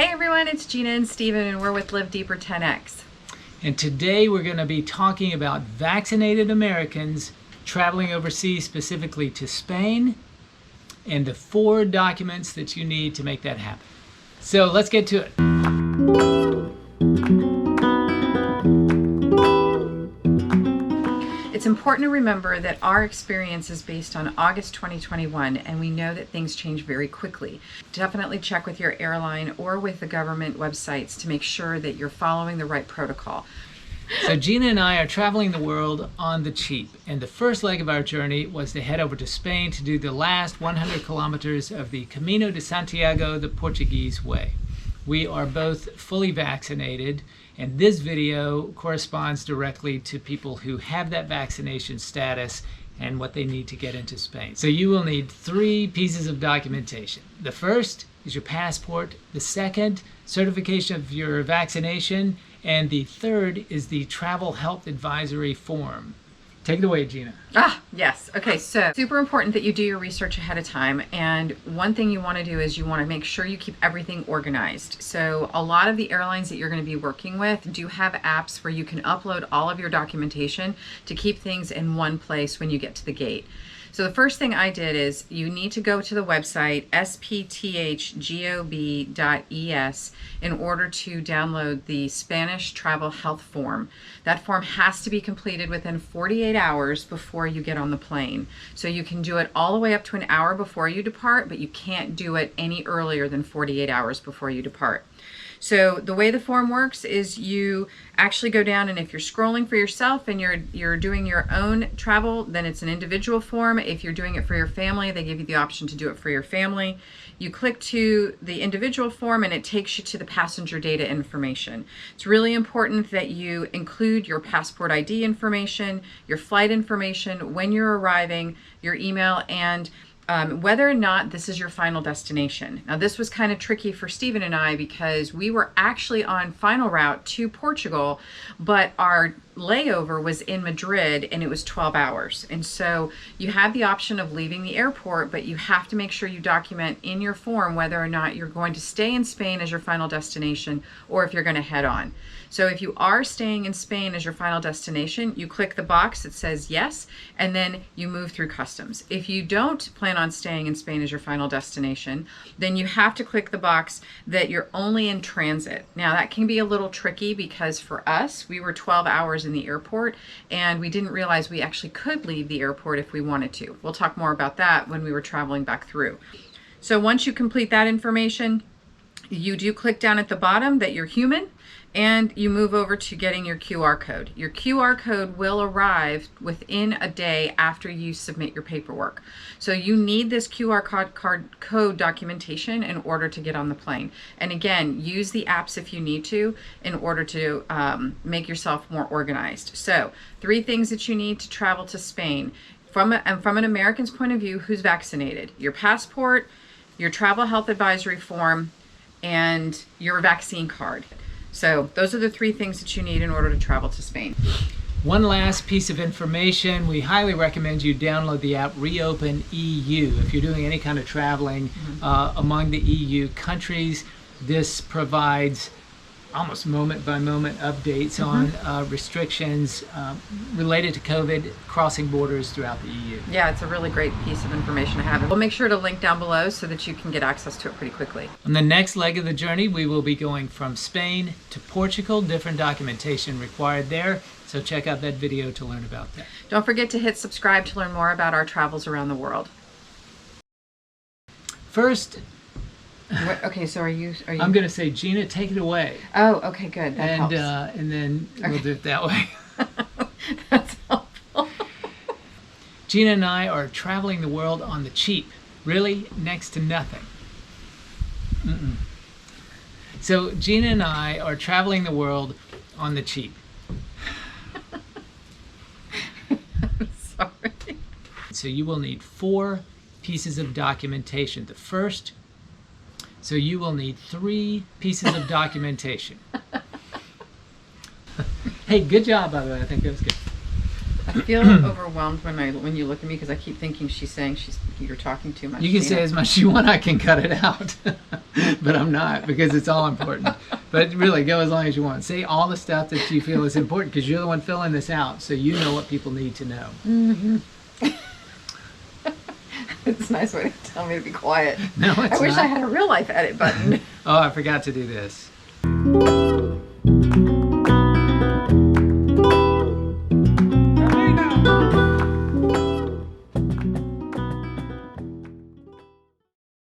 Hey everyone, it's Gina and Steven, and we're with Live Deeper 10X. And today we're going to be talking about vaccinated Americans traveling overseas, specifically to Spain, and the 4 documents that you need to make that happen. So let's get to it. It's important to remember that our experience is based on August 2021, and we know that things change very quickly. Definitely check with your airline or with the government websites to make sure that you're following the right protocol. So Gina and I are traveling the world on the cheap, and the first leg of our journey was to head over to Spain to do the last 100 kilometers of the Camino de Santiago, the Portuguese way. We are both fully vaccinated, and this video corresponds directly to people who have that vaccination status and what they need to get into Spain. So you will need 3 pieces of documentation. The first is your passport, the second, certification of your vaccination, and the third is the travel health advisory form. Take it away, Gina. Yes. Okay, so super important that you do your research ahead of time. And one thing you want to do is you want to make sure you keep everything organized. So a lot of the airlines that you're going to be working with do have apps where you can upload all of your documentation to keep things in one place when you get to the gate. So the first thing I did is you need to go to the website spthgob.es in order to download the Spanish travel health form. That form has to be completed within 48 hours before you get on the plane. So you can do it all the way up to an hour before you depart, but you can't do it any earlier than 48 hours before you depart. So the way the form works is you actually go down, and if you're scrolling for yourself and you're doing your own travel, then it's an individual form. If you're doing it for your family, they give you the option to do it for your family. You click to the individual form and it takes you to the passenger data information. It's really important that you include your passport ID information, your flight information, when you're arriving, your email, and whether or not this is your final destination. Now, this was kind of tricky for Steven and I because we were actually on final route to Portugal, but our layover was in Madrid and it was 12 hours. And so you have the option of leaving the airport, but you have to make sure you document in your form whether or not you're going to stay in Spain as your final destination or if you're going to head on. So if you are staying in Spain as your final destination, you click the box that says yes, and then you move through customs. If you don't plan on staying in Spain as your final destination, then you have to click the box that you're only in transit. Now that can be a little tricky because for us, we were 12 hours in the airport and we didn't realize we actually could leave the airport if we wanted to. We'll talk more about that when we were traveling back through. So once you complete that information, you do click down at the bottom that you're human, and you move over to getting your QR code. Your QR code will arrive within a day after you submit your paperwork. So you need this QR code documentation in order to get on the plane. And again, use the apps if you need to in order to make yourself more organized. So 3 things that you need to travel to Spain. From an American's point of view, who's vaccinated: your passport, your travel health advisory form, and your vaccine card. So those are the 3 things that you need in order to travel to Spain. One last piece of information, we highly recommend you download the app Reopen EU. If you're doing any kind of traveling among the EU countries, this provides almost moment-by-moment updates on restrictions related to COVID crossing borders throughout the EU. Yeah, it's a really great piece of information to have. We'll make sure to link down below so that you can get access to it pretty quickly. On the next leg of the journey, we will be going from Spain to Portugal. Different documentation required there, so check out that video to learn about that. Don't forget to hit subscribe to learn more about our travels around the world. First, okay, so are you? I'm going to say, Gina, take it away. Oh, okay, good. That helps. And then we'll do it that way. That's helpful. Gina and I are traveling the world on the cheap. Really, next to nothing. So Gina and I are traveling the world on the cheap. I'm sorry. So you will need 4 pieces of documentation. The first, so you will need 3 pieces of documentation. Hey, good job, by the way. I think that was good. I feel overwhelmed when you look at me because I keep thinking you're talking too much. You can Gina. say as much as you want. I can cut it out, but I'm not because it's all important. But really, go as long as you want. Say all the stuff that you feel is important because you're the one filling this out, so you know what people need to know. Mm-hmm. It's a nice way to tell me to be quiet. No, it's I wish not. I had a real life edit button. Oh, I forgot to do this.